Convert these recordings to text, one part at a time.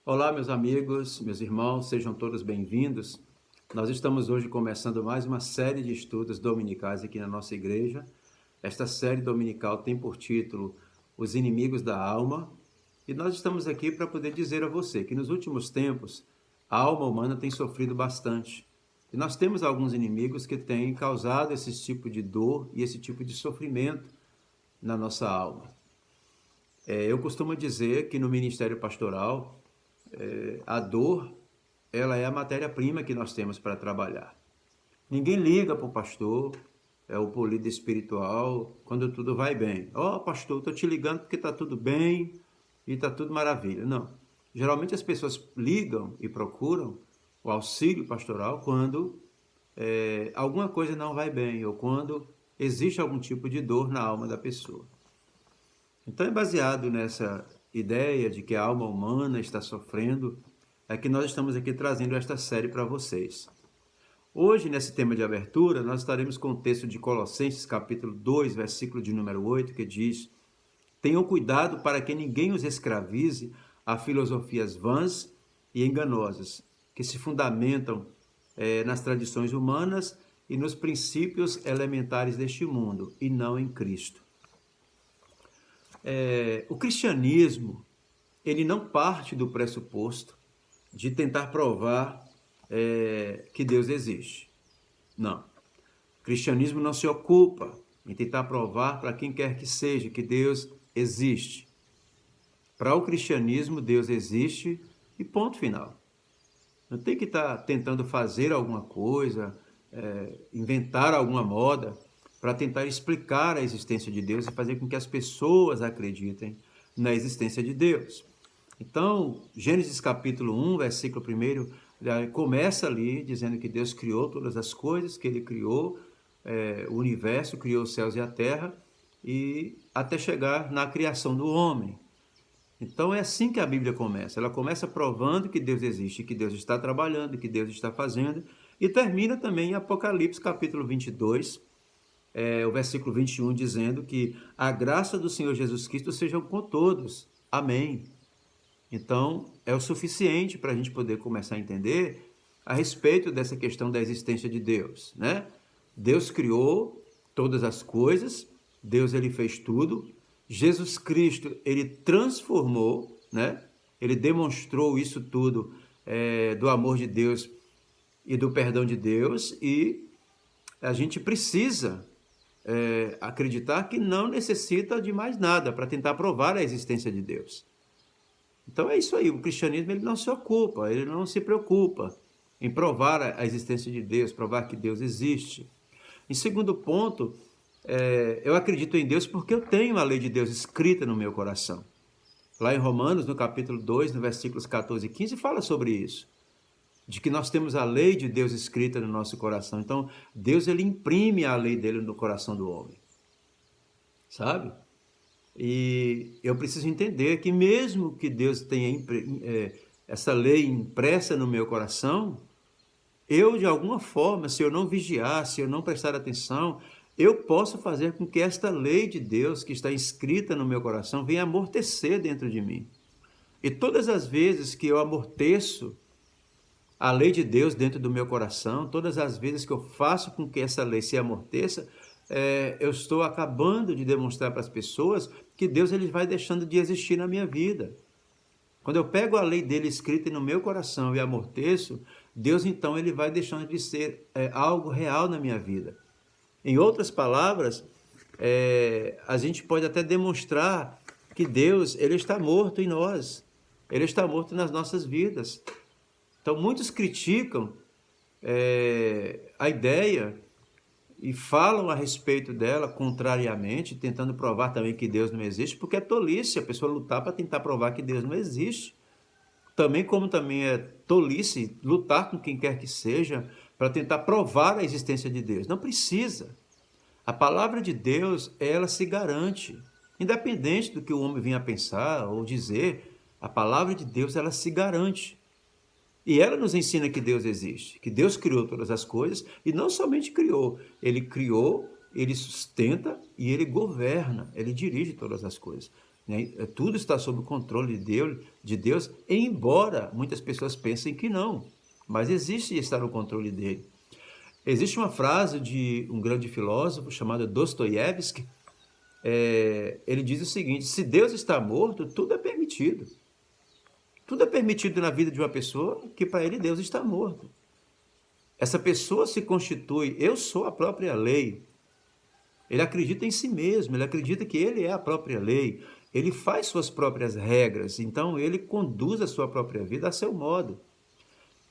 Olá, meus amigos, meus irmãos, sejam todos bem-vindos. Nós estamos hoje começando mais uma série de estudos dominicais aqui na nossa igreja. Esta série dominical tem por título Os Inimigos da Alma, e nós estamos aqui para poder dizer a você que nos últimos tempos a alma humana tem sofrido bastante. E nós temos alguns inimigos que têm causado esse tipo de dor e esse tipo de sofrimento na nossa alma. Eu costumo dizer que no ministério pastoral, a dor, ela é a matéria-prima que nós temos para trabalhar. Ninguém liga para o pastor, o líder espiritual, quando tudo vai bem. Pastor, estou te ligando porque está tudo bem e está tudo maravilha. Não. Geralmente as pessoas ligam e procuram o auxílio pastoral quando alguma coisa não vai bem ou quando existe algum tipo de dor na alma da pessoa. Então é baseado nessa ideia de que a alma humana está sofrendo, é que nós estamos aqui trazendo esta série para vocês. Hoje, nesse tema de abertura, nós estaremos com o texto de Colossenses, capítulo 2, versículo de número 8, que diz: Tenham cuidado para que ninguém os escravize a filosofias vãs e enganosas, que se fundamentam nas tradições humanas e nos princípios elementares deste mundo, e não em Cristo. O cristianismo, ele não parte do pressuposto de tentar provar que Deus existe. Não. O cristianismo não se ocupa em tentar provar para quem quer que seja que Deus existe. Para o cristianismo, Deus existe e ponto final. Não tem que estar tentando fazer alguma coisa, inventar alguma moda para tentar explicar a existência de Deus e fazer com que as pessoas acreditem na existência de Deus. Então, Gênesis capítulo 1, versículo 1, começa ali dizendo que Deus criou todas as coisas, que Ele criou o universo, criou os céus e a terra, e até chegar na criação do homem. Então é assim que a Bíblia começa. Ela começa provando que Deus existe, que Deus está trabalhando, que Deus está fazendo, e termina também em Apocalipse capítulo 22, o versículo 21, dizendo que a graça do Senhor Jesus Cristo seja com todos. Amém. Então, é o suficiente para a gente poder começar a entender a respeito dessa questão da existência de Deus, né? Deus criou todas as coisas, Deus ele fez tudo, Jesus Cristo ele transformou, né? Ele demonstrou isso tudo do amor de Deus e do perdão de Deus, e a gente precisa acreditar que não necessita de mais nada para tentar provar a existência de Deus. Então é isso aí, o cristianismo ele não se ocupa, ele não se preocupa em provar a existência de Deus, provar que Deus existe. Em segundo ponto, eu acredito em Deus porque eu tenho a lei de Deus escrita no meu coração. Lá em Romanos, no capítulo 2, no versículos 14 e 15, fala sobre isso. De que nós temos a lei de Deus escrita no nosso coração. Então, Deus ele imprime a lei dele no coração do homem. Sabe? E eu preciso entender que mesmo que Deus tenha essa lei impressa no meu coração, eu de alguma forma, se eu não vigiar, se eu não prestar atenção, eu posso fazer com que esta lei de Deus que está escrita no meu coração venha amortecer dentro de mim. E todas as vezes que eu amorteço a lei de Deus dentro do meu coração, todas as vezes que eu faço com que essa lei se amorteça, eu estou acabando de demonstrar para as pessoas que Deus ele vai deixando de existir na minha vida. Quando eu pego a lei dele escrita no meu coração e amorteço, Deus então ele vai deixando de ser algo real na minha vida. Em outras palavras, a gente pode até demonstrar que Deus ele está morto em nós, ele está morto nas nossas vidas. Então muitos criticam a ideia e falam a respeito dela contrariamente, tentando provar também que Deus não existe, porque é tolice a pessoa lutar para tentar provar que Deus não existe. Também como também é tolice lutar com quem quer que seja para tentar provar a existência de Deus. Não precisa. A palavra de Deus, ela se garante. Independente do que o homem venha a pensar ou dizer, a palavra de Deus, ela se garante. E ela nos ensina que Deus existe, que Deus criou todas as coisas, e não somente criou, ele sustenta e ele governa, ele dirige todas as coisas. né? Tudo está sob o controle de Deus, embora muitas pessoas pensem que não, mas existe estar no controle dele. Existe uma frase de um grande filósofo chamado Dostoiévski. Ele diz o seguinte: se Deus está morto, tudo é permitido. Tudo é permitido na vida de uma pessoa que para ele Deus está morto. Essa pessoa se constitui, eu sou a própria lei. Ele acredita em si mesmo, ele acredita que ele é a própria lei. Ele faz suas próprias regras, então ele conduz a sua própria vida a seu modo.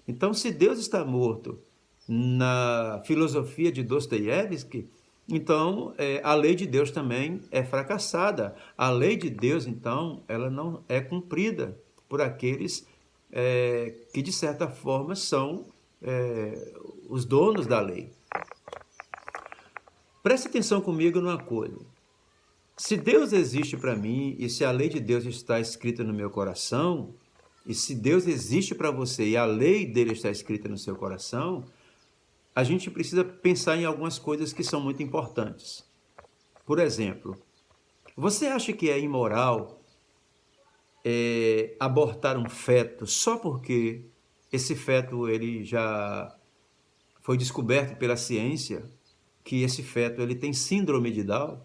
Então, se Deus está morto na filosofia de Dostoiévski, então a lei de Deus também é fracassada. A lei de Deus, então, ela não é cumprida por aqueles que, de certa forma, são os donos da lei. Preste atenção comigo numa coisa. Se Deus existe para mim e se a lei de Deus está escrita no meu coração, e se Deus existe para você e a lei dele está escrita no seu coração, a gente precisa pensar em algumas coisas que são muito importantes. Por exemplo, você acha que é imoral abortar um feto só porque esse feto ele já foi descoberto pela ciência que esse feto ele tem síndrome de Down?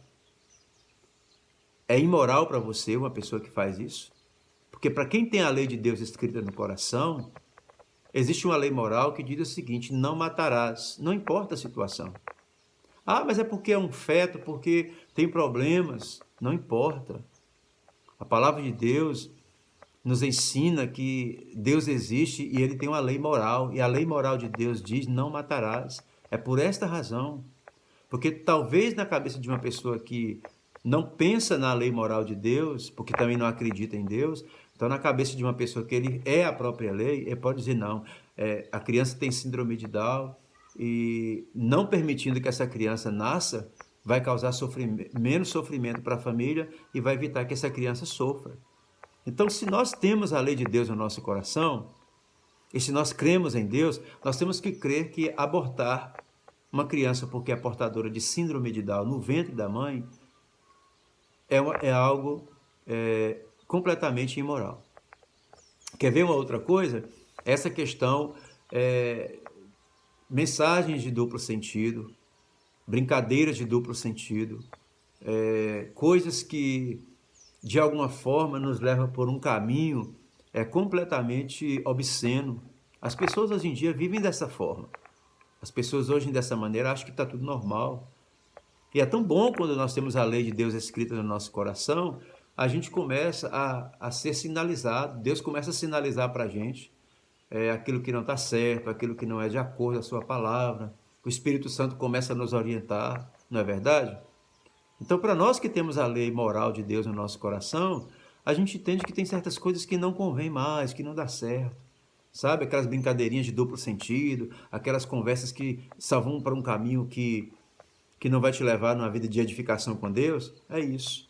É imoral para você uma pessoa que faz isso? Porque para quem tem a lei de Deus escrita no coração, existe uma lei moral que diz o seguinte: não matarás, não importa a situação. Ah, mas é porque é um feto, porque tem problemas. Não importa. A palavra de Deus nos ensina que Deus existe e ele tem uma lei moral. E a lei moral de Deus diz: não matarás. É por esta razão. Porque talvez na cabeça de uma pessoa que não pensa na lei moral de Deus, porque também não acredita em Deus, então na cabeça de uma pessoa que ele é a própria lei, ele pode dizer: não, a criança tem síndrome de Down e não permitindo que essa criança nasça, vai causar menos sofrimento para a família e vai evitar que essa criança sofra. Então, se nós temos a lei de Deus no nosso coração, e se nós cremos em Deus, nós temos que crer que abortar uma criança porque é portadora de síndrome de Down no ventre da mãe é algo completamente imoral. Quer ver uma outra coisa? Essa questão, mensagens de duplo sentido, brincadeiras de duplo sentido, coisas que de alguma forma nos levam por um caminho completamente obsceno. As pessoas hoje em dia vivem dessa forma. As pessoas hoje dessa maneira acham que está tudo normal. E é tão bom quando nós temos a lei de Deus escrita no nosso coração, a gente começa a ser sinalizado, Deus começa a sinalizar para a gente aquilo que não está certo, aquilo que não é de acordo com a sua palavra. O Espírito Santo começa a nos orientar, não é verdade? Então, para nós que temos a lei moral de Deus no nosso coração, a gente entende que tem certas coisas que não convém mais, que não dá certo. Sabe, aquelas brincadeirinhas de duplo sentido, aquelas conversas que só vão para um caminho que não vai te levar numa vida de edificação com Deus, é isso.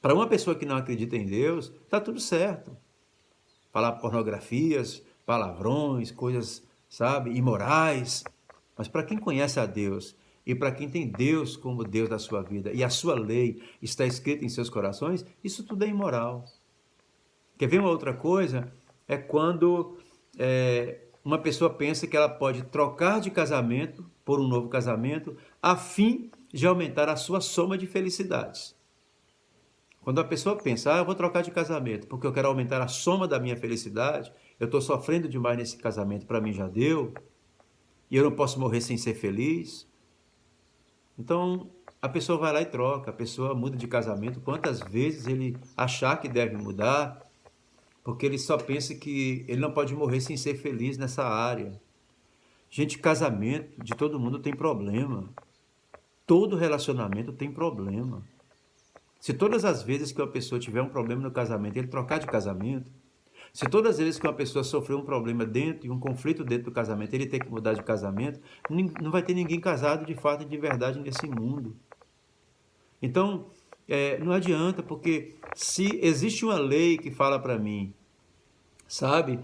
Para uma pessoa que não acredita em Deus, está tudo certo. Falar pornografias, palavrões, coisas, sabe, imorais. Mas para quem conhece a Deus e para quem tem Deus como Deus da sua vida e a sua lei está escrita em seus corações, isso tudo é imoral. Quer ver uma outra coisa? É quando uma pessoa pensa que ela pode trocar de casamento por um novo casamento a fim de aumentar a sua soma de felicidades. Quando a pessoa pensa: eu vou trocar de casamento porque eu quero aumentar a soma da minha felicidade, eu estou sofrendo demais nesse casamento, para mim já deu, e eu não posso morrer sem ser feliz. Então, a pessoa vai lá e troca, a pessoa muda de casamento quantas vezes ele achar que deve mudar, porque ele só pensa que ele não pode morrer sem ser feliz nessa área. Gente, casamento de todo mundo tem problema. Todo relacionamento tem problema. Se todas as vezes que uma pessoa tiver um problema no casamento, ele trocar de casamento, se todas as vezes que uma pessoa sofreu um problema dentro e um conflito dentro do casamento, ele ter que mudar de casamento, não vai ter ninguém casado de fato e de verdade nesse mundo. Então, não adianta, porque se existe uma lei que fala para mim, sabe,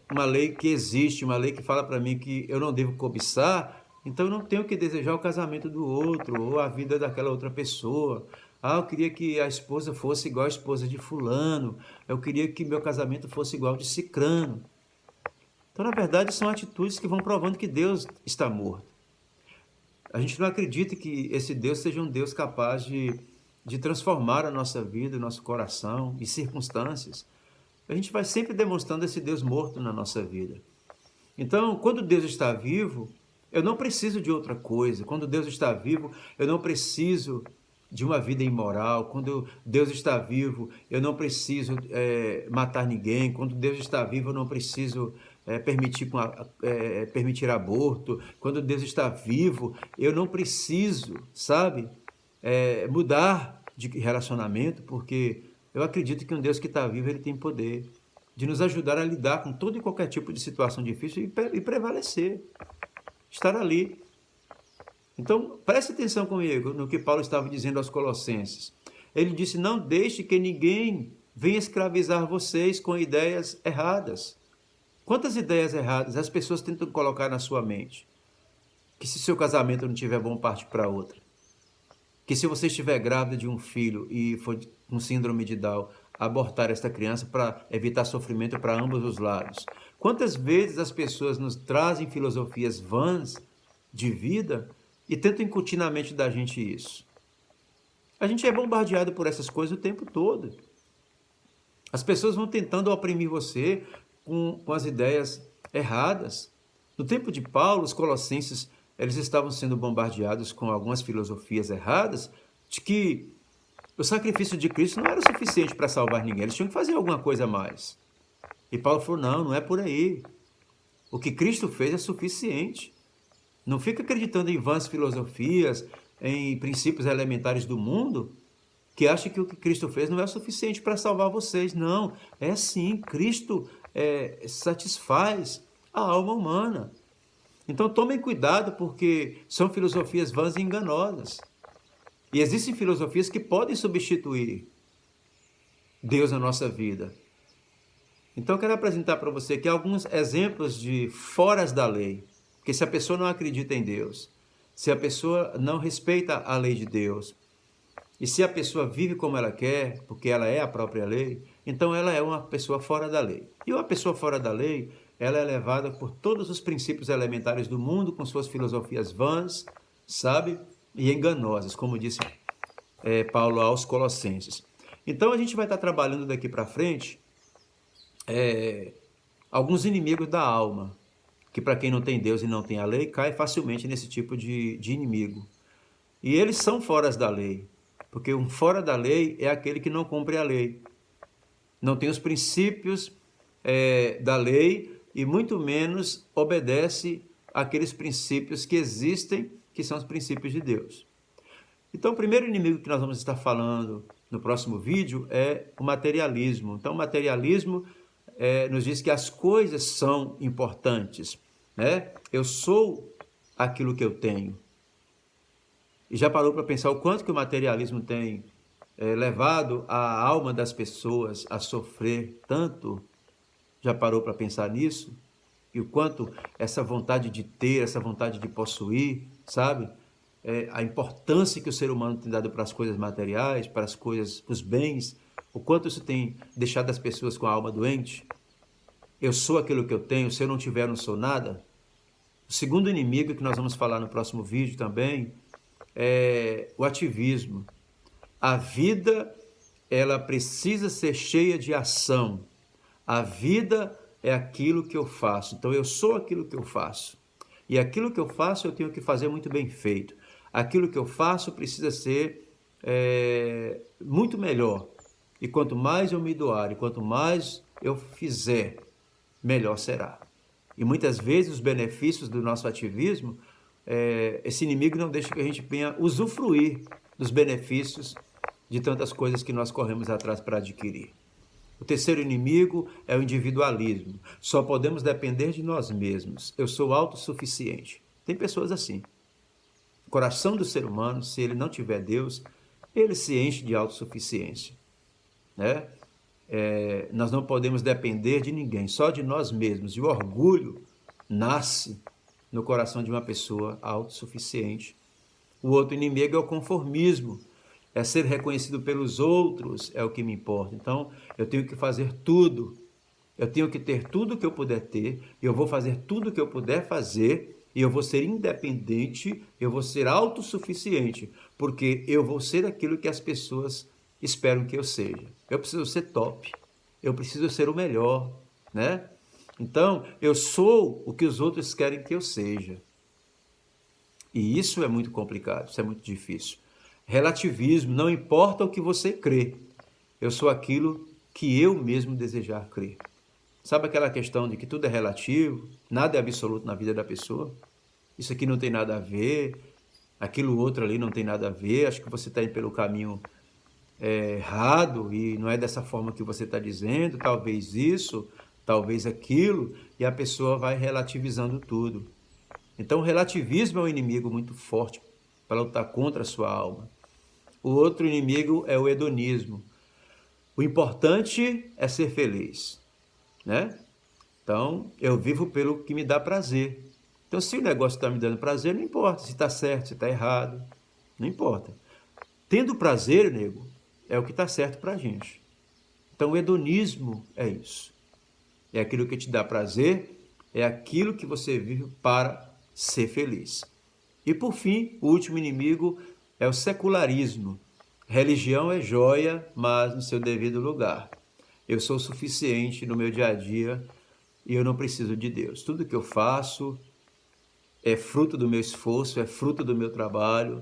uma lei que existe, uma lei que fala para mim que eu não devo cobiçar, então eu não tenho que desejar o casamento do outro ou a vida daquela outra pessoa. Ah, eu queria que a esposa fosse igual a esposa de fulano. Eu queria que meu casamento fosse igual de cicrano. Então, na verdade, são atitudes que vão provando que Deus está morto. A gente não acredita que esse Deus seja um Deus capaz de transformar a nossa vida, o nosso coração e circunstâncias. A gente vai sempre demonstrando esse Deus morto na nossa vida. Então, quando Deus está vivo, eu não preciso de outra coisa. Quando Deus está vivo, eu não preciso de uma vida imoral. Quando Deus está vivo, eu não preciso matar ninguém. Quando Deus está vivo, eu não preciso permitir aborto. Quando Deus está vivo, eu não preciso, sabe, mudar de relacionamento, porque eu acredito que um Deus que está vivo, ele tem poder de nos ajudar a lidar com todo e qualquer tipo de situação difícil e prevalecer, estar ali. Então, preste atenção comigo no que Paulo estava dizendo aos Colossenses. Ele disse, não deixe que ninguém venha escravizar vocês com ideias erradas. Quantas ideias erradas as pessoas tentam colocar na sua mente? Que se seu casamento não estiver bom, parte para outra. Que se você estiver grávida de um filho e for com síndrome de Down, abortar esta criança para evitar sofrimento para ambos os lados. Quantas vezes as pessoas nos trazem filosofias vãs de vida e tentam incutir na mente da gente isso? A gente é bombardeado por essas coisas o tempo todo. As pessoas vão tentando oprimir você com as ideias erradas. No tempo de Paulo, os colossenses, eles estavam sendo bombardeados com algumas filosofias erradas de que o sacrifício de Cristo não era o suficiente para salvar ninguém, eles tinham que fazer alguma coisa a mais. E Paulo falou, não é por aí. O que Cristo fez é suficiente. Não fica acreditando em vãs filosofias, em princípios elementares do mundo, que acha que o que Cristo fez não é suficiente para salvar vocês. Não, é sim, Cristo satisfaz a alma humana. Então tomem cuidado, porque são filosofias vãs e enganosas. E existem filosofias que podem substituir Deus na nossa vida. Então eu quero apresentar para você aqui alguns exemplos de foras da lei. Porque se a pessoa não acredita em Deus, se a pessoa não respeita a lei de Deus, e se a pessoa vive como ela quer, porque ela é a própria lei, então ela é uma pessoa fora da lei. E uma pessoa fora da lei, ela é levada por todos os princípios elementares do mundo, com suas filosofias vãs, sabe? E enganosas, como disse Paulo aos Colossenses. Então a gente vai estar trabalhando daqui para frente alguns inimigos da alma, que para quem não tem Deus e não tem a lei, cai facilmente nesse tipo de inimigo. E eles são foras da lei, porque um fora da lei é aquele que não cumpre a lei. Não tem os princípios da lei e muito menos obedece àqueles princípios que existem, que são os princípios de Deus. Então, o primeiro inimigo que nós vamos estar falando no próximo vídeo é o materialismo. Então, o materialismo nos diz que as coisas são importantes, né? Eu sou aquilo que eu tenho. E já parou para pensar o quanto que o materialismo tem levado a alma das pessoas a sofrer tanto? Já parou para pensar nisso? E o quanto essa vontade de ter, essa vontade de possuir, sabe? A importância que o ser humano tem dado para as coisas materiais, para as coisas, para os bens, o quanto isso tem deixado as pessoas com a alma doente. Eu sou aquilo que eu tenho, se eu não tiver, eu não sou nada. O segundo inimigo que nós vamos falar no próximo vídeo também é o ativismo. A vida, ela precisa ser cheia de ação. A vida é aquilo que eu faço. Então, eu sou aquilo que eu faço. E aquilo que eu faço, eu tenho que fazer muito bem feito. Aquilo que eu faço precisa ser muito melhor. E quanto mais eu me doar, e quanto mais eu fizer, melhor será. E muitas vezes os benefícios do nosso ativismo, esse inimigo não deixa que a gente venha usufruir dos benefícios de tantas coisas que nós corremos atrás para adquirir. O terceiro inimigo é o individualismo. Só podemos depender de nós mesmos. Eu sou autossuficiente. Tem pessoas assim. O coração do ser humano, se ele não tiver Deus, ele se enche de autossuficiência, né? Nós não podemos depender de ninguém, só de nós mesmos. E o orgulho nasce no coração de uma pessoa autossuficiente. O outro inimigo é o conformismo. é ser reconhecido pelos outros, é o que me importa. Então, eu tenho que fazer tudo. Eu tenho que ter tudo que eu puder ter, eu vou fazer tudo que eu puder fazer, e eu vou ser independente, eu vou ser autossuficiente, porque eu vou ser aquilo que as pessoas esperam que eu seja. Eu preciso ser top, eu preciso ser o melhor, né? Então, eu sou o que os outros querem que eu seja. E isso é muito complicado, isso é muito difícil. Relativismo, não importa o que você crê, eu sou aquilo que eu mesmo desejar crer. Sabe aquela questão de que tudo é relativo, nada é absoluto na vida da pessoa? Isso aqui não tem nada a ver, aquilo outro ali não tem nada a ver, acho que você está indo pelo caminho errado e não é dessa forma que você está dizendo, talvez isso, talvez aquilo, e a pessoa vai relativizando tudo. Então, o relativismo é um inimigo muito forte para lutar contra a sua alma. O outro inimigo é o hedonismo. O importante é ser feliz, né? Então, eu vivo pelo que me dá prazer. Então, se o negócio está me dando prazer, não importa se está certo, se está errado, não importa. Tendo prazer, nego, é o que está certo para a gente. Então, o hedonismo é isso. É aquilo que te dá prazer, é aquilo que você vive para ser feliz. E, por fim, o último inimigo é o secularismo. Religião é joia, mas no seu devido lugar. Eu sou suficiente no meu dia a dia e eu não preciso de Deus. Tudo que eu faço é fruto do meu esforço, é fruto do meu trabalho.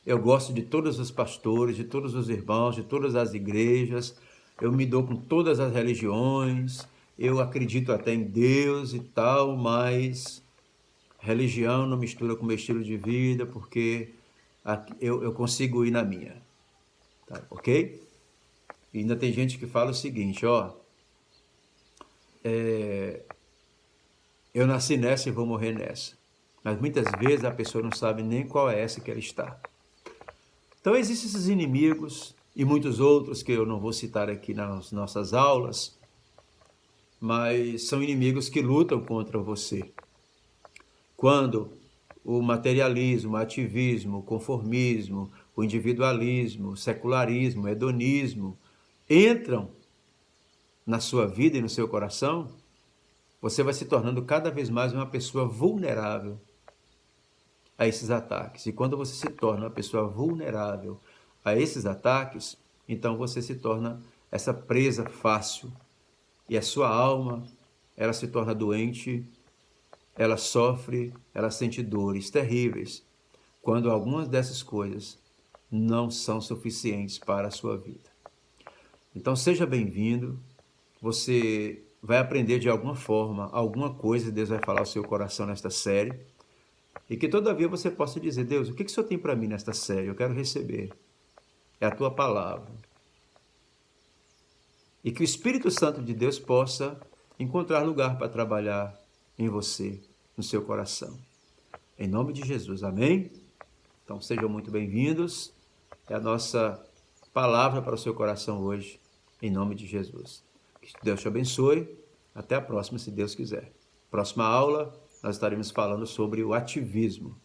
Eu gosto de todos os pastores, de todos os irmãos, de todas as igrejas. Eu me dou com todas as religiões. Eu acredito até em Deus e tal, mas religião não mistura com meu estilo de vida, porque eu consigo ir na minha. Tá, ok? E ainda tem gente que fala o seguinte, ó, eu nasci nessa e vou morrer nessa. Mas muitas vezes a pessoa não sabe nem qual é essa que ela está. Então existem esses inimigos e muitos outros que eu não vou citar aqui nas nossas aulas, mas são inimigos que lutam contra você. Quando o materialismo, o ativismo, o conformismo, o individualismo, o secularismo, o hedonismo entram na sua vida e no seu coração, você vai se tornando cada vez mais uma pessoa vulnerável a esses ataques. E quando você se torna uma pessoa vulnerável a esses ataques, então você se torna essa presa fácil. E a sua alma, ela se torna doente, ela sofre, ela sente dores terríveis, quando algumas dessas coisas não são suficientes para a sua vida. Então seja bem-vindo, você vai aprender de alguma forma, alguma coisa Deus vai falar ao seu coração nesta série, e que todavia você possa dizer, Deus, o que o Senhor tem para mim nesta série? Eu quero receber. É a tua palavra. E que o Espírito Santo de Deus possa encontrar lugar para trabalhar em você, no seu coração. Em nome de Jesus, amém? Então sejam muito bem-vindos. É a nossa palavra para o seu coração hoje, em nome de Jesus. Que Deus te abençoe. Até a próxima, se Deus quiser. Próxima aula, nós estaremos falando sobre o ativismo.